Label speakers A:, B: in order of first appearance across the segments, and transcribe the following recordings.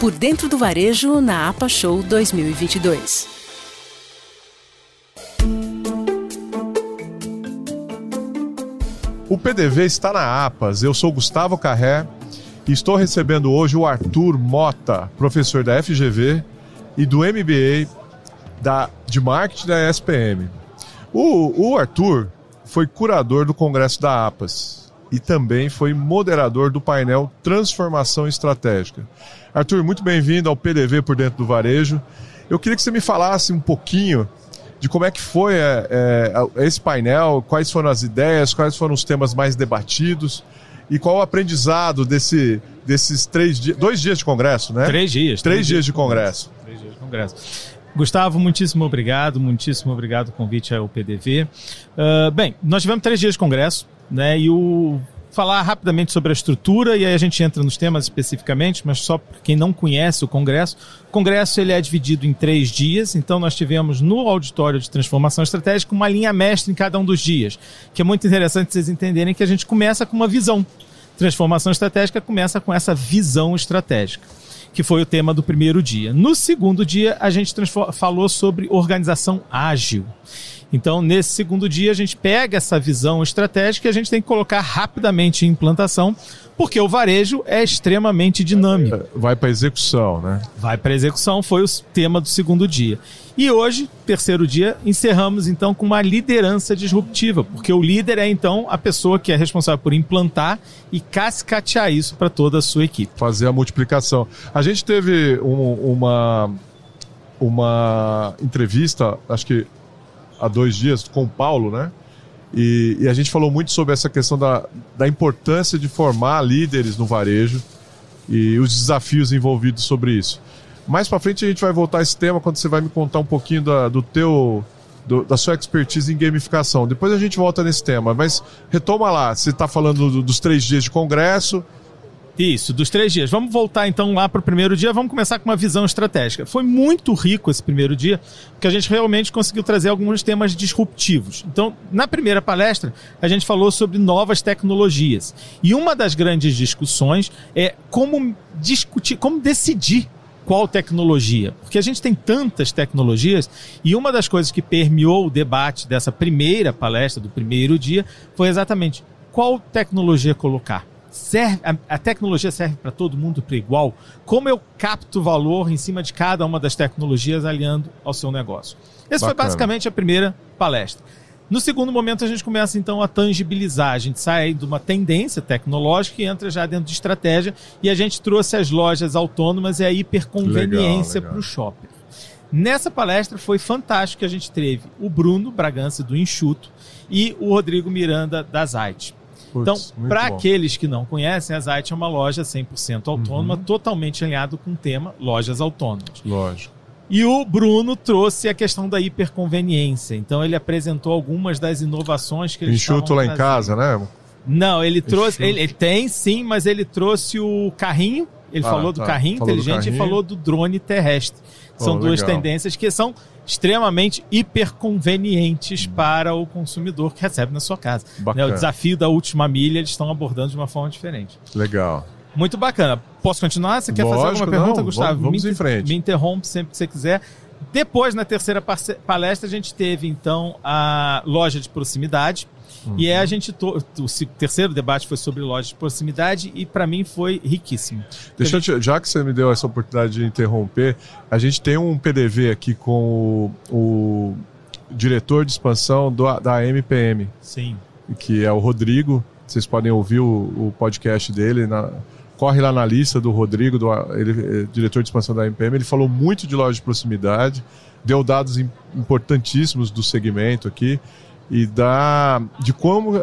A: Por Dentro do Varejo na APA Show 2022.
B: O PDV está na APAS. Eu sou Gustavo Carré e estou recebendo hoje o Arthur Mota, professor da FGV e do MBA de Marketing da ESPM. O Arthur foi curador do Congresso da APAS e também foi moderador do painel Transformação Estratégica. Arthur, muito bem-vindo ao PDV Por Dentro do Varejo. Eu queria que você me falasse um pouquinho de como é que foi esse painel, quais foram as ideias, quais foram os temas mais debatidos e qual o aprendizado desses 2 dias de congresso, né?
C: 3 dias.
B: 3 dias de congresso.
C: 3 dias de congresso. Gustavo, muitíssimo obrigado o convite ao PDV. Bem, nós tivemos 3 dias de congresso, né? E falar rapidamente sobre a estrutura e aí a gente entra nos temas especificamente, mas só para quem não conhece o Congresso ele é dividido em 3 dias, então nós tivemos no auditório de transformação estratégica uma linha mestre em cada um dos dias, que é muito interessante vocês entenderem que a gente começa com uma visão. Transformação estratégica começa com essa visão estratégica, que foi o tema do primeiro dia. No segundo dia, a gente falou sobre organização ágil. Então, nesse segundo dia, a gente pega essa visão estratégica e a gente tem que colocar rapidamente em implantação, porque o varejo é extremamente dinâmico.
B: Vai para execução, né?
C: Vai para execução, foi o tema do segundo dia. E hoje, terceiro dia, encerramos então com uma liderança disruptiva, porque o líder é então a pessoa que é responsável por implantar e cascatear isso para toda a sua equipe.
B: Fazer a multiplicação. A gente teve uma entrevista, acho que há 2 dias, com o Paulo, né? E a gente falou muito sobre essa questão da importância de formar líderes no varejo e os desafios envolvidos sobre isso. Mais para frente a gente vai voltar a esse tema quando você vai me contar um pouquinho da sua expertise em gamificação. Depois a gente volta nesse tema, mas retoma lá, você está falando dos 3 dias de congresso.
C: Isso, dos 3 dias. Vamos voltar então lá para o primeiro dia, vamos começar com uma visão estratégica. Foi muito rico esse primeiro dia, porque a gente realmente conseguiu trazer alguns temas disruptivos. Então, na primeira palestra, a gente falou sobre novas tecnologias. E uma das grandes discussões é como decidir qual tecnologia. Porque a gente tem tantas tecnologias e uma das coisas que permeou o debate dessa primeira palestra, do primeiro dia, foi exatamente qual tecnologia colocar. A tecnologia serve para todo mundo para igual? Como eu capto valor em cima de cada uma das tecnologias alinhando ao seu negócio? Essa foi basicamente a primeira palestra. No segundo momento a gente começa então a tangibilizar, a gente sai de uma tendência tecnológica e entra já dentro de estratégia e a gente trouxe as lojas autônomas e a hiperconveniência para o shopping. Nessa palestra foi fantástico que a gente teve o Bruno Bragança do Enxuto e o Rodrigo Miranda da Zait. Então, para aqueles que não conhecem, a Zait é uma loja 100% autônoma, totalmente alinhado com o tema lojas autônomas.
B: Lógico.
C: E o Bruno trouxe a questão da hiperconveniência. Então, ele apresentou algumas das inovações que eles
B: Enxuto lá em casa, né?
C: Não, ele trouxe... Ele tem, sim, mas ele trouxe o carrinho. Ele falou do carrinho inteligente e falou do drone terrestre. São duas tendências que são extremamente hiperconvenientes para o consumidor que recebe na sua casa. Né, o desafio da última milha eles estão abordando de uma forma diferente.
B: Legal.
C: Muito bacana. Posso continuar? Você quer fazer alguma pergunta, Gustavo?
B: Vamos em frente.
C: Me interrompe sempre que você quiser. Depois, na terceira palestra, a gente teve, então, a loja de proximidade. E aí o terceiro debate foi sobre loja de proximidade e para mim foi riquíssimo.
B: Já que você me deu essa oportunidade de interromper, a gente tem um PDV aqui com o diretor de expansão da MPM.
C: Sim.
B: Que é o Rodrigo. Vocês podem ouvir o podcast dele. Corre lá na lista do Rodrigo, ele é diretor de expansão da MPM. Ele falou muito de loja de proximidade, deu dados importantíssimos do segmento aqui. E de como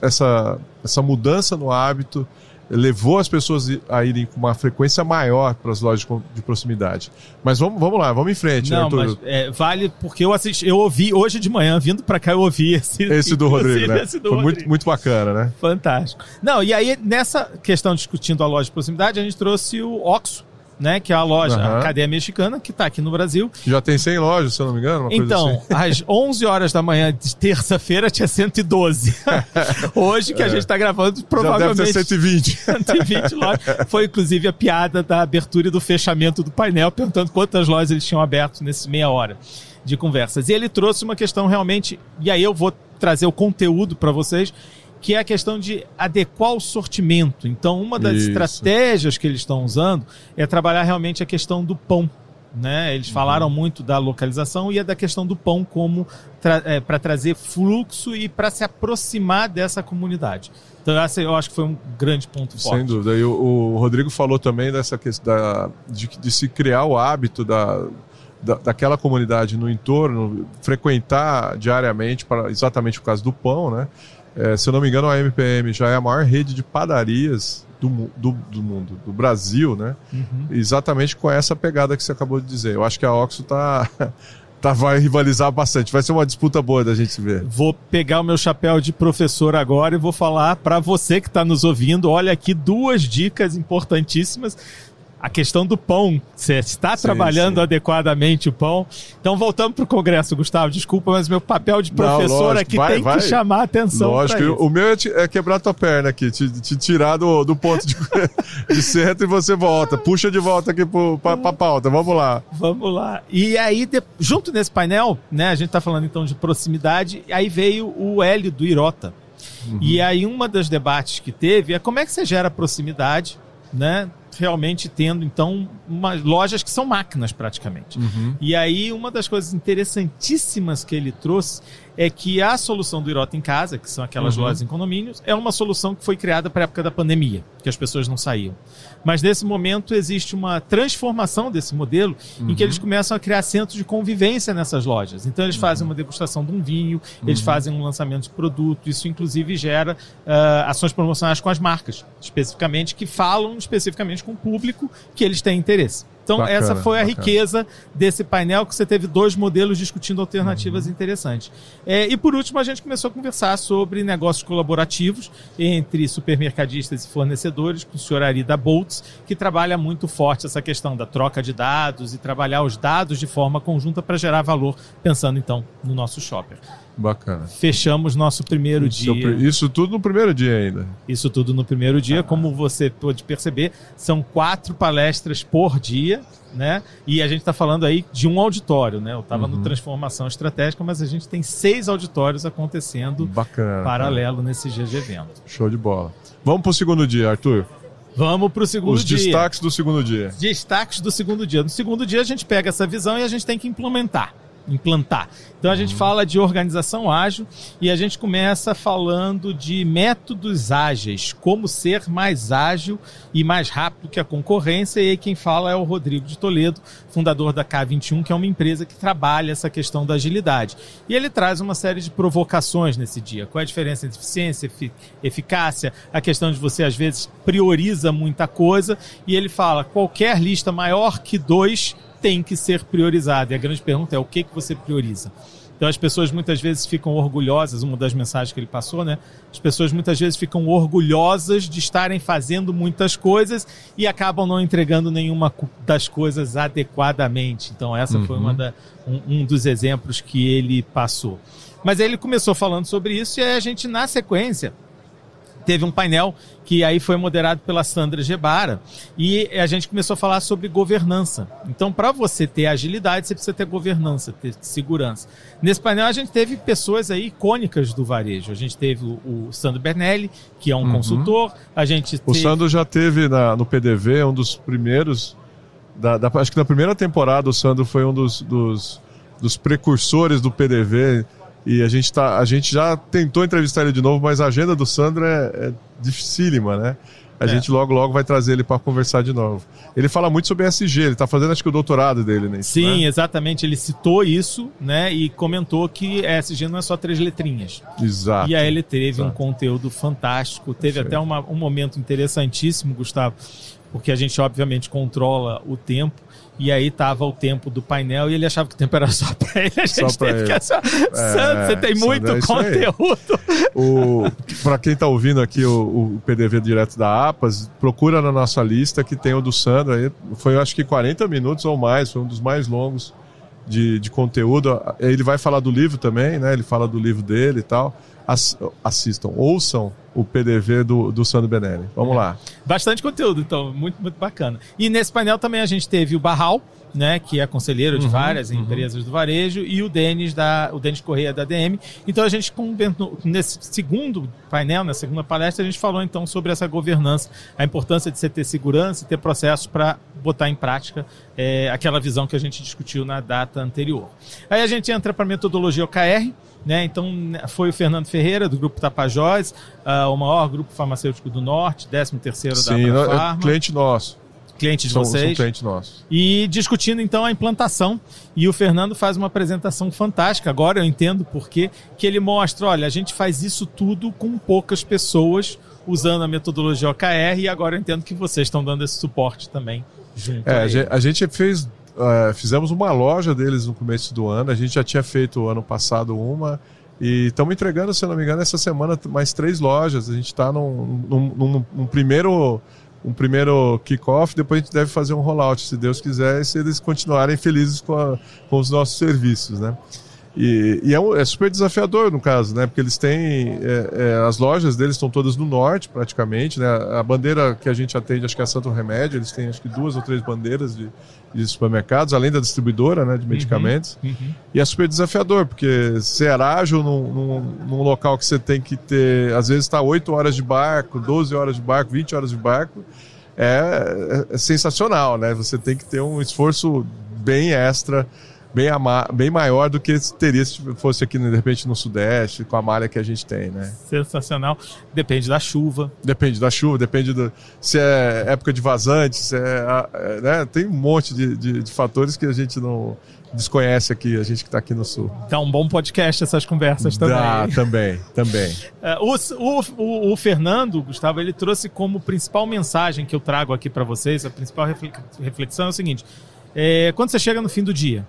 B: essa mudança no hábito levou as pessoas a irem com uma frequência maior para as lojas de proximidade. Mas vamos lá, vamos em frente.
C: Não, Arthur. Mas vale porque eu ouvi hoje de manhã, vindo para cá, eu ouvi
B: esse do Rodrigo, né? Foi muito bacana, né?
C: Fantástico. Não, e aí nessa questão discutindo a loja de proximidade, a gente trouxe o OXXO, né, que é a loja, a cadeia mexicana, que está aqui no Brasil.
B: Já tem 100 lojas, se eu não me engano,
C: então, às 11 horas da manhã de terça-feira tinha 112. Hoje, que a gente está gravando, provavelmente...
B: Já deve ter 120.
C: 120 lojas. Foi, inclusive, a piada da abertura e do fechamento do painel, perguntando quantas lojas eles tinham aberto nesse meia hora de conversas. E ele trouxe uma questão realmente, e aí eu vou trazer o conteúdo para vocês, que é a questão de adequar o sortimento. Então, uma das estratégias que eles estão usando é trabalhar realmente a questão do pão, né? Eles falaram muito da localização e é da questão do pão como para trazer fluxo e para se aproximar dessa comunidade. Então, essa eu acho que foi um grande ponto forte.
B: Sem dúvida. E o Rodrigo falou também dessa questão de se criar o hábito daquela comunidade no entorno, frequentar diariamente, exatamente por causa do pão, né? Se eu não me engano, a MPM já é a maior rede de padarias do mundo, do Brasil, né? Exatamente com essa pegada que você acabou de dizer. Eu acho que a Oxxo vai rivalizar bastante. Vai ser uma disputa boa da gente ver.
C: Vou pegar o meu chapéu de professor agora e vou falar para você que está nos ouvindo. Olha aqui 2 dicas importantíssimas. A questão do pão, você está trabalhando adequadamente o pão. Então voltamos para o Congresso, Gustavo, desculpa, mas meu papel de professor aqui tem que chamar a atenção.
B: Lógico, o meu é quebrar tua perna aqui, te tirar do ponto de centro e você volta, puxa de volta aqui para a pauta, vamos lá.
C: Vamos lá. E aí, junto nesse painel, né, a gente está falando então de proximidade, aí veio o Hélio do Irota. E aí uma das debates que teve é como é que você gera proximidade, né? Realmente tendo, então, lojas que são máquinas praticamente. E aí, uma das coisas interessantíssimas que ele trouxe é que a solução do Irota em Casa, que são aquelas lojas em condomínios, é uma solução que foi criada para a época da pandemia, que as pessoas não saíam. Mas nesse momento existe uma transformação desse modelo em que eles começam a criar centros de convivência nessas lojas. Então eles fazem uma degustação de um vinho, eles fazem um lançamento de produto, isso inclusive gera ações promocionais com as marcas, especificamente, que falam especificamente com o público que eles têm interesse. Então, essa foi a riqueza desse painel, que você teve 2 modelos discutindo alternativas interessantes. E, por último, a gente começou a conversar sobre negócios colaborativos entre supermercadistas e fornecedores, com o senhor Ari da Boltz, que trabalha muito forte essa questão da troca de dados e trabalhar os dados de forma conjunta para gerar valor, pensando, então, no nosso shopper.
B: Bacana.
C: Fechamos nosso primeiro dia.
B: Isso tudo no primeiro dia ainda.
C: Isso tudo no primeiro dia. Como você pôde perceber, são 4 palestras por dia, né? E a gente está falando aí de um auditório, né? Eu estava no Transformação Estratégica, mas a gente tem 6 auditórios acontecendo paralelo nesse dia de evento.
B: Show de bola. Vamos para o segundo dia, Arthur.
C: Vamos para o segundo dia.
B: Os destaques do segundo dia.
C: Destaques do segundo dia. No segundo dia a gente pega essa visão e a gente tem que implantar. Então a gente fala de organização ágil e a gente começa falando de métodos ágeis, como ser mais ágil e mais rápido que a concorrência. E aí quem fala é o Rodrigo de Toledo, fundador da K21, que é uma empresa que trabalha essa questão da agilidade. E ele traz uma série de provocações nesse dia. Qual é a diferença entre eficiência, eficácia, a questão de você às vezes prioriza muita coisa, e ele fala qualquer lista maior que 2 tem que ser priorizado. E a grande pergunta é o que você prioriza? Então as pessoas muitas vezes ficam orgulhosas, uma das mensagens que ele passou, né? As pessoas muitas vezes ficam orgulhosas de estarem fazendo muitas coisas e acabam não entregando nenhuma das coisas adequadamente. Então essa foi um dos exemplos que ele passou. Mas aí ele começou falando sobre isso e aí a gente, na sequência, teve um painel que aí foi moderado pela Sandra Gebara e a gente começou a falar sobre governança. Então, para você ter agilidade, você precisa ter governança, ter segurança. Nesse painel, a gente teve pessoas aí icônicas do varejo. A gente teve o Sandro Bernelli, que é um consultor. O
B: Sandro já teve no PDV, um dos primeiros... acho que na primeira temporada o Sandro foi um dos precursores do PDV. E a gente já tentou entrevistar ele de novo, mas a agenda do Sandro é dificílima, né? A gente logo vai trazer ele para conversar de novo. Ele fala muito sobre ESG, ele está fazendo acho que o doutorado dele nisso.
C: Sim,
B: né?
C: Exatamente, ele citou isso, né? E comentou que ESG não é só 3 letrinhas.
B: Exato.
C: E aí ele teve um conteúdo fantástico, teve até um momento interessantíssimo, Gustavo, porque a gente obviamente controla o tempo, e aí tava o tempo do painel e ele achava que o tempo era só para ele. A gente teve que achar, Sandro, você tem muito conteúdo.
B: Para quem está ouvindo aqui o PDV direto da APAS, procura na nossa lista que tem o do Sandro. Aí foi acho que 40 minutos ou mais, foi um dos mais longos de conteúdo. Ele vai falar do livro também, né? Ele fala do livro dele e tal. Assistam, ouçam o PDV do Sandro Benelli. Vamos lá. Bastante conteúdo, então, muito, muito bacana. E nesse painel também a gente teve o Barral, né, que é conselheiro de várias empresas do varejo, e o Denis Correia da DM. Então a gente, nesse segundo painel, na segunda palestra, a gente falou então sobre essa governança, a importância de você ter segurança e ter processos para botar em prática aquela visão que a gente discutiu na data anterior. Aí a gente entra para a metodologia OKR, né? Então foi o Fernando Ferreira, do Grupo Tapajós, o maior grupo farmacêutico do Norte, 13º da Abrafarma. Cliente nosso. Cliente de vocês. São cliente nosso. E discutindo então a implantação. E o Fernando faz uma apresentação fantástica. Agora eu entendo por quê. Que ele mostra, olha, a gente faz isso tudo com poucas pessoas usando a metodologia OKR, e agora eu entendo que vocês estão dando esse suporte também junto a ele. A gente fizemos uma loja deles no começo do ano. A gente já tinha feito ano passado uma. E estamos entregando, se eu não me engano, essa semana mais 3 lojas. A gente está num primeiro kick-off, depois a gente deve fazer um rollout, se Deus quiser, e se eles continuarem felizes com os nossos serviços, né? E é super desafiador no caso, né? Porque eles têm, as lojas deles estão todas no norte, praticamente, né? A bandeira que a gente atende, acho que é a Santo Remédio, eles têm acho que 2 ou 3 bandeiras de supermercados, além da distribuidora, né, de medicamentos. E é super desafiador, porque ser ágil num local que você tem que ter, às vezes está 8 horas de barco, 12 horas de barco, 20 horas de barco, é sensacional, né? Você tem que ter um esforço bem extra, bem maior do que teria se fosse aqui, de repente, no Sudeste, com a malha que a gente tem, né? Sensacional. Depende da chuva. Depende se é época de vazante, né? Tem um monte de fatores que a gente não desconhece aqui, a gente que está aqui no Sul. Dá um bom podcast essas conversas também. Dá, também. O Fernando, Gustavo, ele trouxe como principal mensagem que eu trago aqui para vocês, a principal reflexão é o seguinte: quando você chega no fim do dia,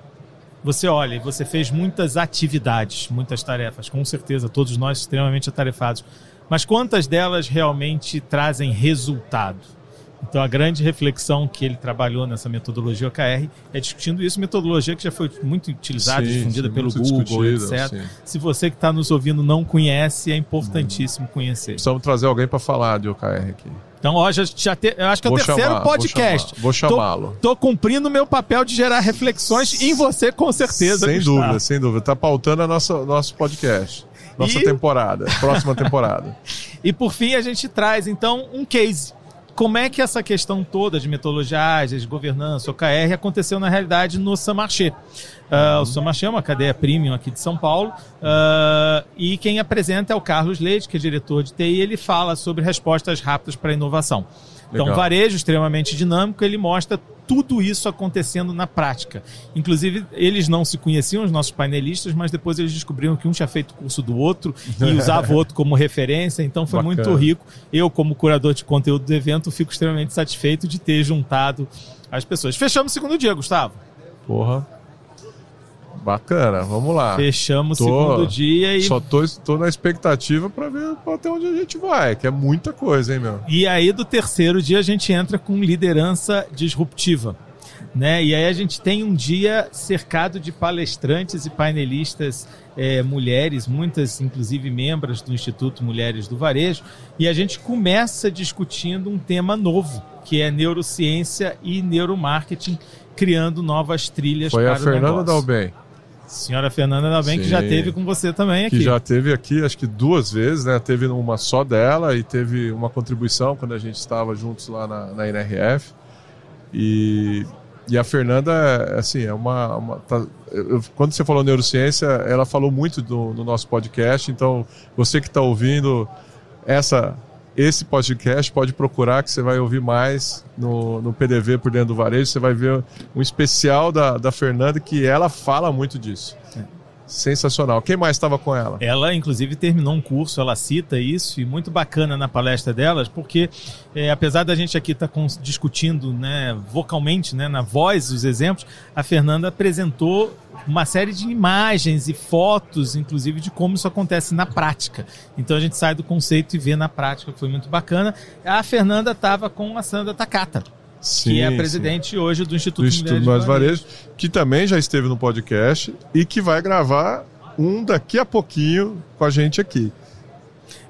B: você olha e você fez muitas atividades, muitas tarefas, com certeza, todos nós extremamente atarefados. Mas quantas delas realmente trazem resultado? Então, a grande reflexão que ele trabalhou nessa metodologia OKR é discutindo isso, metodologia que já foi muito utilizada, difundida pelo Google, etc. Sim. Se você que está nos ouvindo não conhece, é importantíssimo conhecer. Precisamos trazer alguém para falar de OKR aqui. Então, eu acho que é o terceiro podcast. Vou chamá-lo. Tô cumprindo o meu papel de gerar reflexões em você, com certeza. Sem dúvida. Tá pautando a nosso podcast. Próxima temporada. E por fim, a gente traz, então, um case. Como é que essa questão toda de metodologia ágil, de governança, OKR, aconteceu na realidade no Samarché. O Samarché é uma cadeia premium aqui de São Paulo, e quem apresenta é o Carlos Leite, que é diretor de TI, e ele fala sobre respostas rápidas para a inovação. Legal. Então, varejo extremamente dinâmico, ele mostra tudo isso acontecendo na prática. Inclusive, eles não se conheciam, os nossos painelistas, mas depois eles descobriram que um tinha feito curso do outro e usava o outro como referência, então foi muito rico. Eu, como curador de conteúdo do evento, fico extremamente satisfeito de ter juntado as pessoas. Fechamos o segundo dia, Gustavo. Porra. Bacana, vamos lá. Fechamos o segundo dia e... Só tô na expectativa para ver até onde a gente vai, que é muita coisa, hein, meu? E aí, do terceiro dia, a gente entra com liderança disruptiva, né? E aí a gente tem um dia cercado de palestrantes e painelistas mulheres, muitas, inclusive, membros do Instituto Mulheres do Varejo, e a gente começa discutindo um tema novo, que é neurociência e neuromarketing, criando novas trilhas para o negócio. Foi a Fernanda Dalben. Senhora Fernanda Dalben, que já esteve com você também aqui. Que já teve aqui, acho que 2 vezes, né? Teve uma só dela e teve uma contribuição quando a gente estava juntos lá na NRF. E a Fernanda, assim, quando você falou neurociência, ela falou muito no nosso podcast. Então, você que está ouvindo esse podcast, pode procurar que você vai ouvir mais no PDV por dentro do varejo. Você vai ver um especial da Fernanda que ela fala muito disso. Sensacional. Quem mais estava com ela?
C: Ela, inclusive, terminou um curso, ela cita isso, e muito bacana na palestra delas, porque apesar da gente aqui estar discutindo, né, vocalmente, né, na voz, os exemplos, a Fernanda apresentou uma série de imagens e fotos, inclusive, de como isso acontece na prática. Então a gente sai do conceito e vê na prática, foi muito bacana. A Fernanda estava com a Sandra Takata, que é a presidente hoje do Instituto
B: Mulheres Varejo, que também já esteve no podcast e que vai gravar daqui a pouquinho com a gente aqui.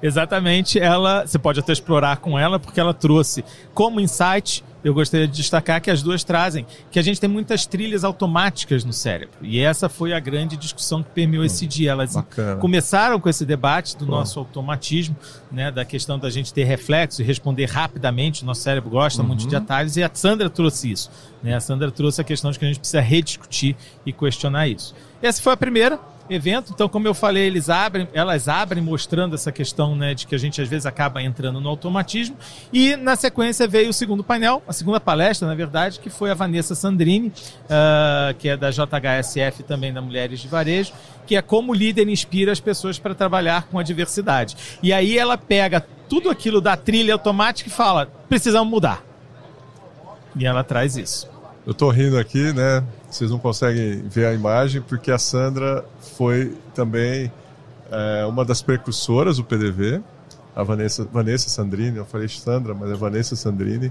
C: Exatamente, você pode até explorar com ela, porque ela trouxe como insight. Eu gostaria de destacar que as duas trazem que a gente tem muitas trilhas automáticas no cérebro. E essa foi a grande discussão que permeou esse dia. Elas começaram com esse debate do nosso automatismo, né, da questão da gente ter reflexo e responder rapidamente. O nosso cérebro gosta muito de atalhos, e a Sandra trouxe isso. Né? A Sandra trouxe a questão de que a gente precisa rediscutir e questionar isso. Essa foi a primeira evento. Então, como eu falei, elas abrem mostrando essa questão, né, de que a gente às vezes acaba entrando no automatismo, e na sequência veio o segundo painel, a segunda palestra, na verdade, que foi a Vanessa Sandrini, que é da JHSF, também da Mulheres de Varejo, que é como o líder inspira as pessoas para trabalhar com a diversidade. E aí ela pega tudo aquilo da trilha automática e fala, precisamos mudar. E ela traz isso.
B: Eu tô rindo aqui, né? Vocês não conseguem ver a imagem, porque a Sandra foi também uma das precursoras do PDV, a Vanessa Sandrini. Eu falei Sandra, mas é Vanessa Sandrini.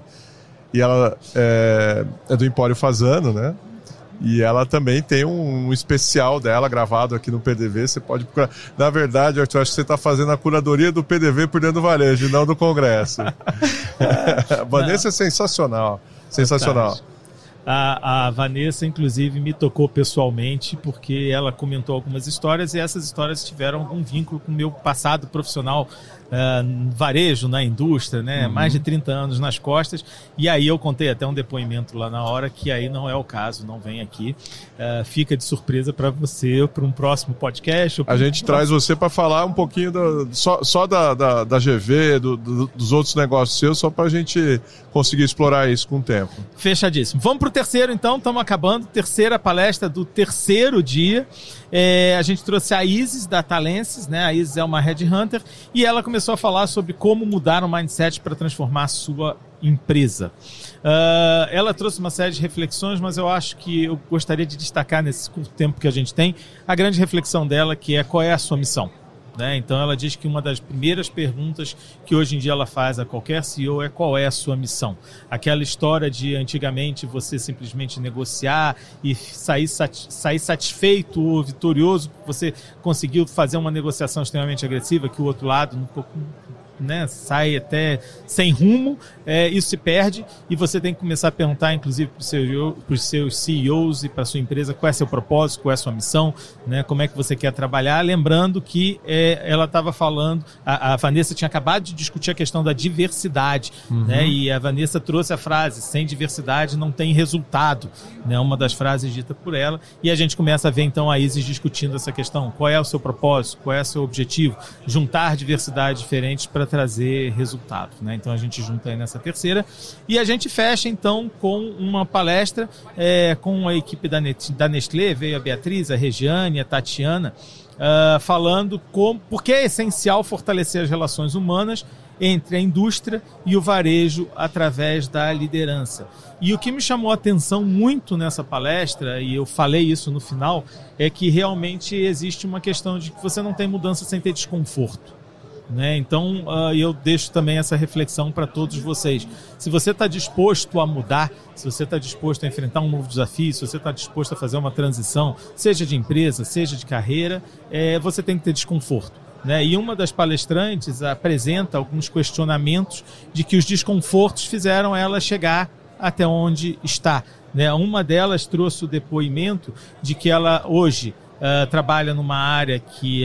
B: E ela é do Empório Fasano, né? E ela também tem um especial dela gravado aqui no PDV. Você pode procurar. Na verdade, Arthur, acho que você está fazendo a curadoria do PDV por dentro do varejo e não do Congresso. A Vanessa é sensacional. Sensacional.
C: Fantástico. A Vanessa, inclusive, me tocou pessoalmente, porque ela comentou algumas histórias, e essas histórias tiveram algum vínculo com o meu passado profissional no varejo, na indústria, né? Mais de 30 anos nas costas. E aí eu contei até um depoimento lá na hora, que aí não é o caso, não vem aqui. Fica de surpresa para você, para um próximo podcast.
B: A gente traz você para falar um pouquinho só da GV, dos outros negócios seus, só para a gente conseguir explorar isso com o tempo.
C: Fechadíssimo. Vamos para o terceiro, então. Estamos acabando. Terceira palestra do terceiro dia. A gente trouxe a Isis, da Talenses, né? A Isis é uma headhunter, e ela começou a falar sobre como mudar o mindset para transformar a sua empresa. Ela trouxe uma série de reflexões, mas eu acho que eu gostaria de destacar, nesse curto tempo que a gente tem, a grande reflexão dela, que é: qual é a sua missão? Né? Então ela diz que uma das primeiras perguntas que hoje em dia ela faz a qualquer CEO é: qual é a sua missão? Aquela história de antigamente você simplesmente negociar e sair satisfeito ou vitorioso, você conseguiu fazer uma negociação extremamente agressiva que o outro lado não, né, sai até sem rumo, isso se perde, e você tem que começar a perguntar, inclusive, para os seus CEOs e para a sua empresa, qual é seu propósito, qual é a sua missão, né, como é que você quer trabalhar. Lembrando que ela estava falando, a Vanessa tinha acabado de discutir a questão da diversidade, né, e a Vanessa trouxe a frase: sem diversidade não tem resultado, né, uma das frases ditas por ela, e a gente começa a ver então a Isis discutindo essa questão: qual é o seu propósito, qual é o seu objetivo, juntar diversidades diferentes para trazer resultados, né? Então a gente junta aí nessa terceira, e a gente fecha então com uma palestra com a equipe da Nestlé. Veio a Beatriz, a Regiane, a Tatiana, falando por que é essencial fortalecer as relações humanas entre a indústria e o varejo através da liderança. E o que me chamou a atenção muito nessa palestra, e eu falei isso no final, é que realmente existe uma questão de que você não tem mudança sem ter desconforto. Né? Então eu deixo também essa reflexão para todos vocês. Se você está disposto a mudar, se você está disposto a enfrentar um novo desafio, se você está disposto a fazer uma transição, seja de empresa, seja de carreira, você tem que ter desconforto, né? E uma das palestrantes apresenta alguns questionamentos de que os desconfortos fizeram ela chegar até onde está, né? Uma delas trouxe o depoimento de que ela hoje trabalha numa área que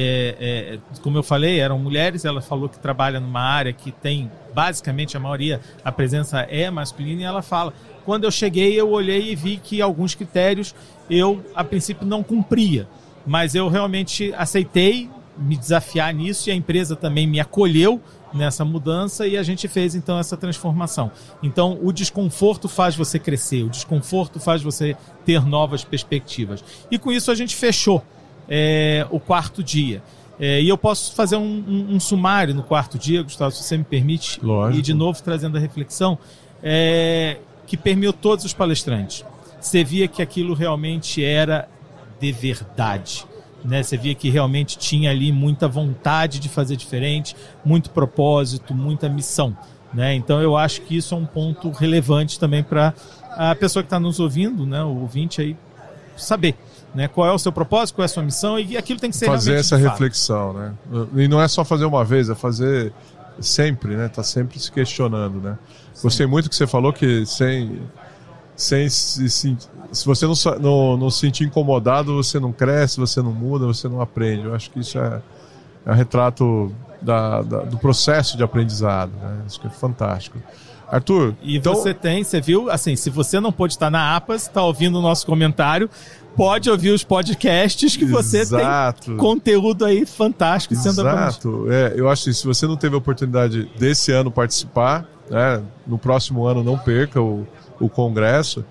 C: como eu falei, eram mulheres. Ela falou que trabalha numa área que tem, basicamente, a maioria, a presença é masculina, e ela fala: quando eu cheguei, eu olhei e vi que alguns critérios eu, a princípio, não cumpria, mas eu realmente aceitei me desafiar nisso, e a empresa também me acolheu nessa mudança, e a gente fez então essa transformação. Então o desconforto faz você crescer, o desconforto faz você ter novas perspectivas, e com isso a gente fechou o quarto dia. E eu posso fazer um sumário no quarto dia, Gustavo, se você me permite.
B: Lógico.
C: E de novo trazendo a reflexão, que permeou todos os palestrantes. Você via que aquilo realmente era de verdade, né? Você via que realmente tinha ali muita vontade de fazer diferente, muito propósito, muita missão, né? Então eu acho que isso é um ponto relevante também para a pessoa que está nos ouvindo, né? O ouvinte aí, saber, né? Qual é o seu propósito, qual é a sua missão, e aquilo tem que ser
B: fazer
C: realmente
B: essa reflexão, né? E não é só fazer uma vez, é fazer sempre, né? Tá sempre se questionando, né? Sim. Gostei muito que você falou que se você não se sentir incomodado, você não cresce, você não muda, você não aprende. Eu acho que isso é um retrato do processo de aprendizado, né? Isso que é fantástico. Arthur,
C: e então... você viu, assim, se você não pôde estar na APAS, está ouvindo o nosso comentário, pode ouvir os podcasts que você tem conteúdo aí fantástico sendo
B: Exato. Eu acho que se você não teve a oportunidade desse ano participar, né, no próximo ano não perca o congresso,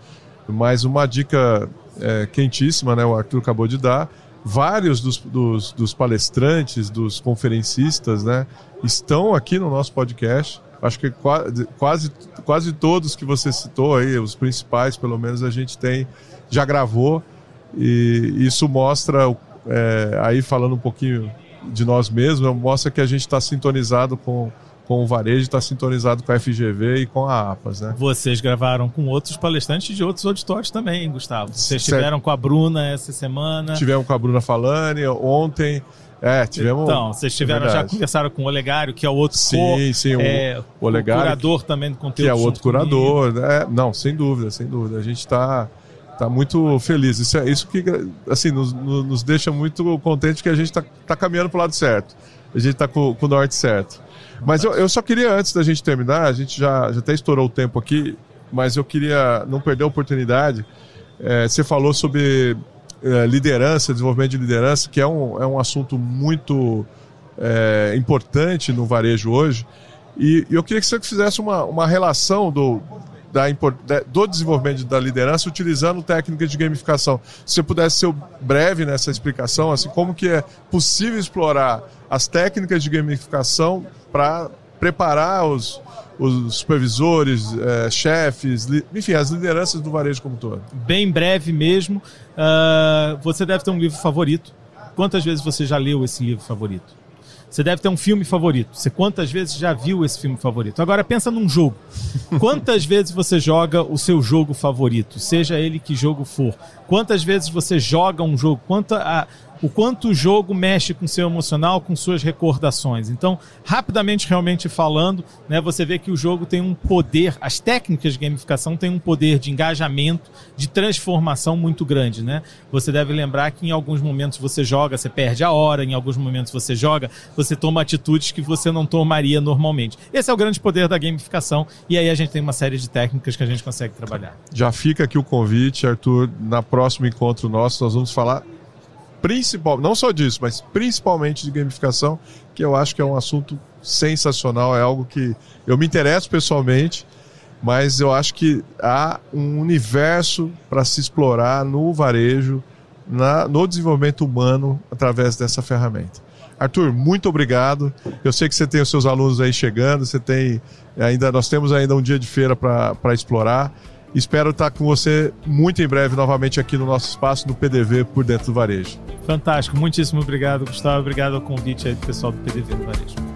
B: mas uma dica quentíssima, né, o Arthur acabou de dar. Vários dos palestrantes, dos conferencistas, né, estão aqui no nosso podcast. Acho que quase todos que você citou aí, os principais, pelo menos, a gente já gravou, e isso mostra, aí falando um pouquinho de nós mesmos, mostra que a gente está sintonizado com o varejo, está sintonizado com a FGV e com a APAS, né? Vocês gravaram com outros palestrantes de outros auditórios também, hein, Gustavo? Vocês estiveram com a Bruna essa semana. Tivemos com a Bruna Falani ontem. Tivemos. Então, vocês já conversaram com o Olegário, que é o outro o Olegário, curador também do conteúdo. Que é outro curador, né? Não, sem dúvida. A gente está muito feliz. Isso que assim, nos deixa muito contente, que a gente está caminhando para o lado certo. A gente está com o norte certo. Mas eu só queria, antes da gente terminar, a gente já até estourou o tempo aqui, mas eu queria não perder a oportunidade. Você falou sobre liderança, desenvolvimento de liderança, que é um assunto muito importante no varejo hoje, e eu queria que você fizesse uma relação do desenvolvimento da liderança utilizando técnicas de gamificação. Se você pudesse ser breve nessa explicação, assim, como que é possível explorar as técnicas de gamificação para preparar os supervisores, chefes, enfim, as lideranças do varejo como todo. Bem breve mesmo. Você deve ter um livro favorito. Quantas vezes você já leu esse livro favorito? Você deve ter um filme favorito. Você quantas vezes já viu esse filme favorito? Agora pensa num jogo. Quantas vezes você joga o seu jogo favorito? Seja ele que jogo for. Quantas vezes você joga um jogo? O quanto o jogo mexe com o seu emocional, com suas recordações. Então, rapidamente, realmente falando, né, você vê que o jogo tem um poder, as técnicas de gamificação têm um poder de engajamento, de transformação muito grande, né? Você deve lembrar que em alguns momentos você joga, você perde a hora, em alguns momentos você joga, você toma atitudes que você não tomaria normalmente. Esse é o grande poder da gamificação, e aí a gente tem uma série de técnicas que a gente consegue trabalhar. Já fica aqui o convite, Arthur, na próximo encontro nosso nós vamos falar não só disso, mas principalmente de gamificação, que eu acho que é um assunto sensacional, é algo que eu me interesso pessoalmente, mas eu acho que há um universo para se explorar no varejo, no desenvolvimento humano, através dessa ferramenta. Arthur, muito obrigado. Eu sei que você tem os seus alunos aí chegando, nós temos ainda um dia de feira para explorar. Espero estar com você muito em breve novamente aqui no nosso espaço, no PDV Por Dentro do Varejo. Fantástico, muitíssimo obrigado, Gustavo. Obrigado ao convite aí do pessoal do PDV do Varejo.